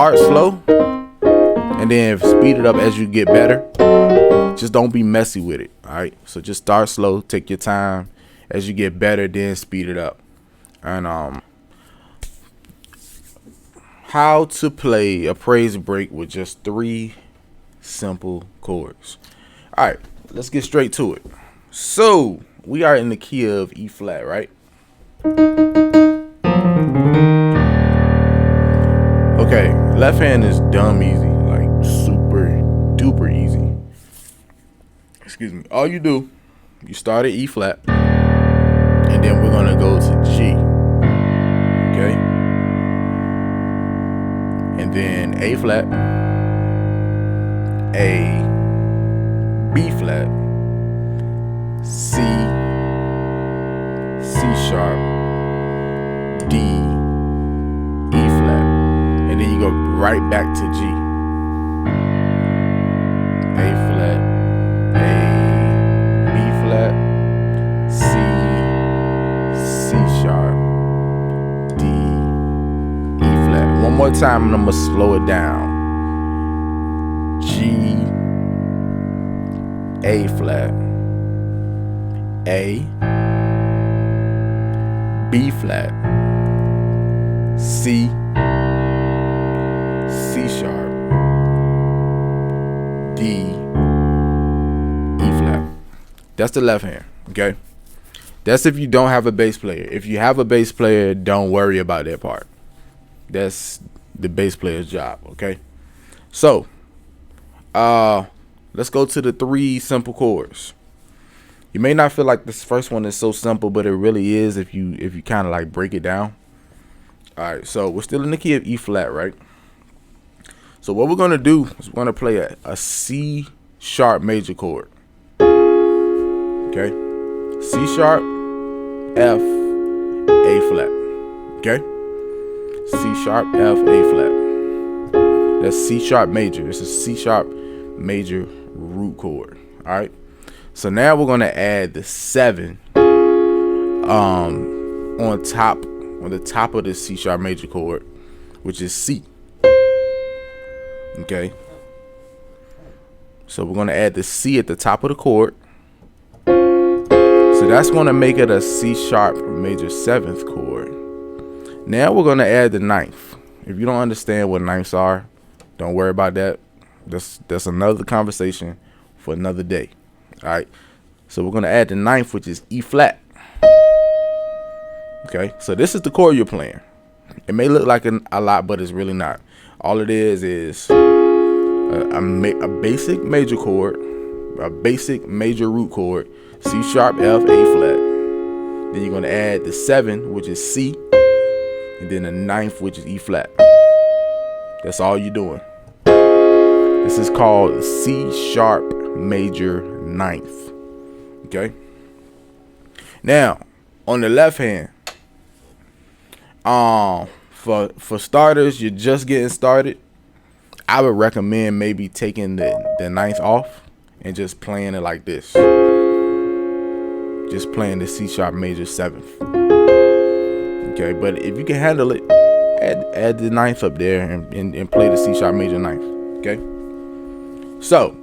start slow and then speed it up as you get better. Just don't be messy with it. All right. So just start slow, take your time. As you get better, then speed it up. And how to play a praise break with just 3 simple chords. All right, let's get straight to it. So we are in the key of E flat, right? Okay, left hand is dumb easy, like super duper easy. Excuse me. All you do, you start at E flat, and then we're gonna go to G. Okay, and then A flat, A, B flat, C, C sharp, D, E flat, and then you go right back to G. A flat, A, B flat, C, C sharp, D, E flat. One more time and I'm gonna slow it down. G, A flat, A, B flat, C, C sharp, D, E flat. That's the left hand, okay? That's if you don't have a bass player. If you have a bass player, don't worry about that part. That's the bass player's job, okay? So, let's go to the 3 simple chords. You may not feel like this first one is so simple, but it really is if you kind of like break it down. All right, so we're still in the key of E flat, right? So what we're gonna do is we're gonna play a C sharp major chord. Okay, C sharp, F, A flat. Okay, C sharp, F, A flat. That's C sharp major. It's a C sharp major root chord. All right. So now we're gonna add the 7 on the top of the C sharp major chord, which is C. Okay. So we're gonna add the C at the top of the chord. So that's gonna make it a C sharp major 7th chord. Now we're gonna add the 9th. If you don't understand what 9ths are, don't worry about that. That's another conversation for another day. All right, so we're gonna add the 9th, which is E flat. Okay, so this is the chord you're playing. It may look like a lot, but it's really not. All it is a basic major chord, a basic major root chord, C sharp, F, A flat. Then you're gonna add the 7, which is C, and then the 9th, which is E flat. That's all you're doing. This is called C sharp major 9th. Okay. Now on the left hand, for starters, you're just getting started, I would recommend maybe taking the 9th off and just playing it like this. Just playing the C sharp major 7th. Okay, but if you can handle it, add the 9th up there and play the C sharp major 9th. Okay. So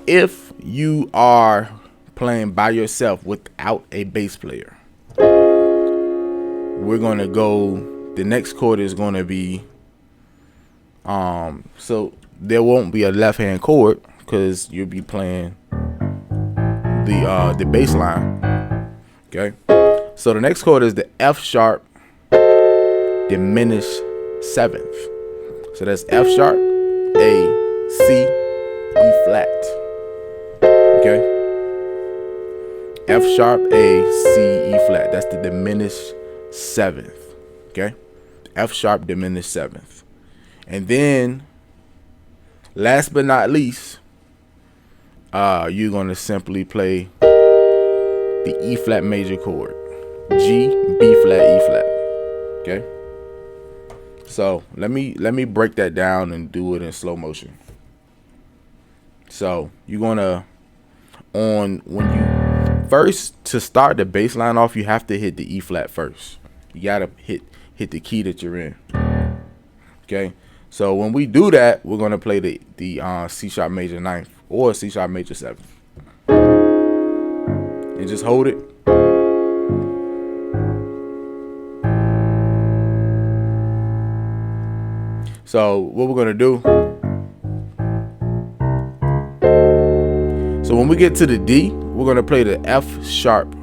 if you are playing by yourself without a bass player, we're gonna go, the next chord is gonna be so there won't be a left hand chord because you'll be playing the bass line. Okay, so the next chord is the F sharp diminished 7th. So that's F sharp, A, C, E flat. Okay, F sharp, A, C, E flat. That's the diminished 7th. Okay, F sharp diminished 7th. And then last but not least, you're gonna simply play the E flat major chord, G, B flat, E flat. Okay, so let me break that down and do it in slow motion. So you're gonna, when you first, to start the bass line off, you have to hit the E flat first. You gotta hit the key that you're in. Okay, So when we do that, we're gonna play the C sharp major ninth or C sharp major seventh, and just hold it. So what we're gonna do, so when we get to the D, we're gonna play the F sharp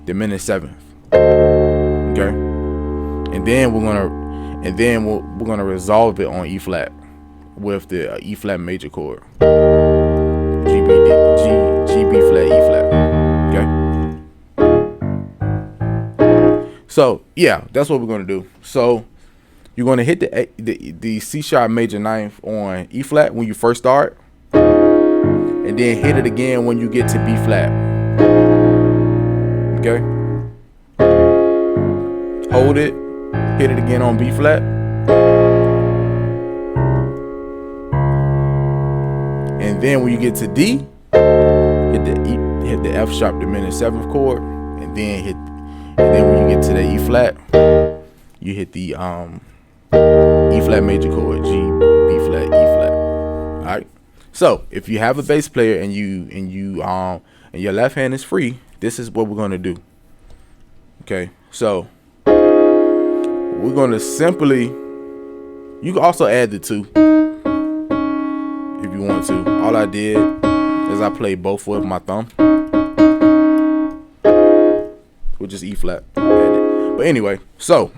diminished seventh. Okay, and then we're gonna resolve it on E flat with the E flat major chord. G B flat, E flat. Okay. So yeah, that's what we're gonna do. So you're gonna hit the C sharp major ninth on E flat when you first start, and then hit it again when you get to B flat. Okay. Hold it, hit it again on B flat, and then when you get to D, hit the F sharp diminished seventh chord, and then when you get to the E flat, you hit the E flat major chord, G, B flat, E flat. All right. So if you have a bass player and your left hand is free, this is what we're gonna do. Okay. So we're gonna simply, you can also add the 2 if you want to. All I did is I played both with my thumb, which is E flat. But anyway, so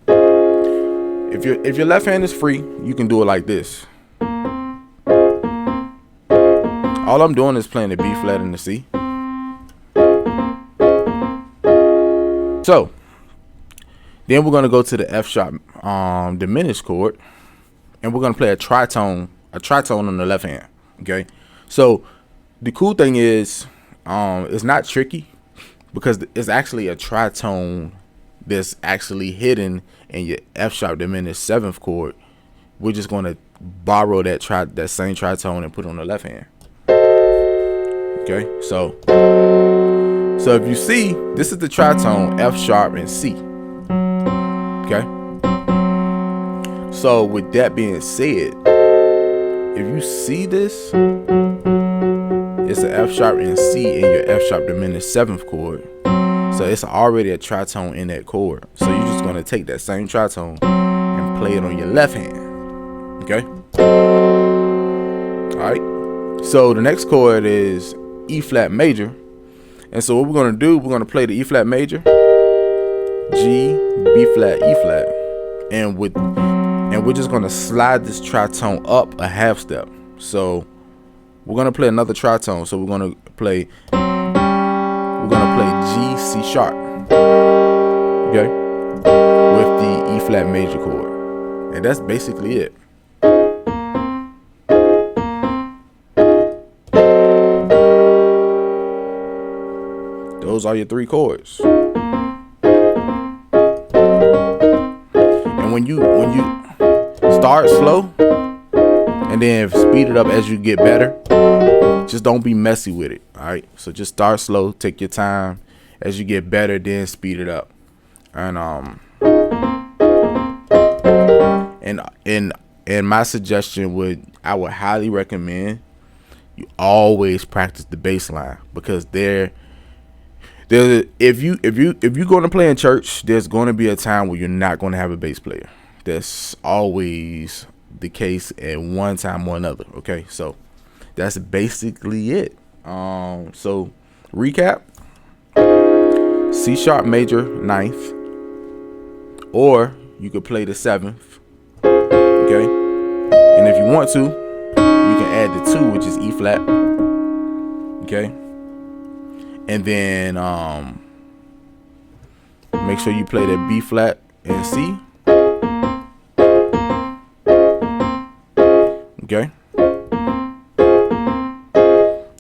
if your left hand is free, you can do it like this. All I'm doing is playing the B flat and the C. So then we're gonna go to the F sharp diminished chord, and we're gonna play a tritone on the left hand. Okay, so the cool thing is it's not tricky because it's actually a tritone that's actually hidden in your F sharp diminished seventh chord. We're just gonna borrow that same tritone and put it on the left hand. Okay, so if you see, this is the tritone F sharp and C. Okay, so with that being said, if you see this, it's an F sharp and C in your F sharp diminished seventh chord. So it's already a tritone in that chord. So you're just gonna take that same tritone and play it on your left hand. Okay. All right. So the next chord is E flat major, and so what we're gonna do, we're gonna play the E flat major, G, B flat, E flat, and we're just gonna slide this tritone up a half step. So we're gonna play another tritone. So we're gonna play G, C sharp, okay, with the E flat major chord, and that's basically it. Those are your 3 chords. And when you start slow and then speed it up as you get better, just don't be messy with it. All right, so just start slow, take your time. As you get better, then speed it up. And my suggestion I would highly recommend you always practice the bass line, because if you're going to play in church, there's going to be a time where you're not going to have a bass player. That's always the case at one time or another. Okay, so that's basically it. So recap: C sharp major ninth, or you could play the seventh. Okay, and if you want to, you can add the 2, which is E flat. Okay, and then make sure you play that B flat and C. Okay,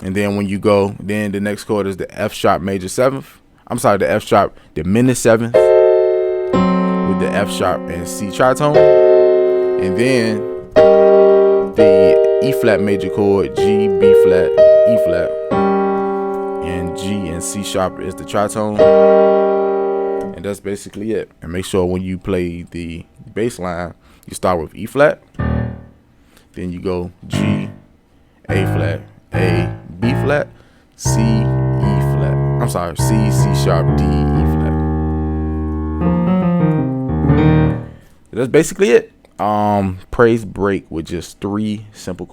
and then when you go, then the next chord is the F sharp major seventh. I'm sorry, the F sharp diminished seventh with the F sharp and C tritone, and then the E flat major chord, G, B flat, E flat, and G and C sharp is the tritone, and that's basically it. And make sure when you play the bass line, You start with E flat, then you go G, A flat, A, B flat, C, E flat. I'm sorry, C, C sharp, D, E flat. That's basically it. Praise break with just 3 simple chords.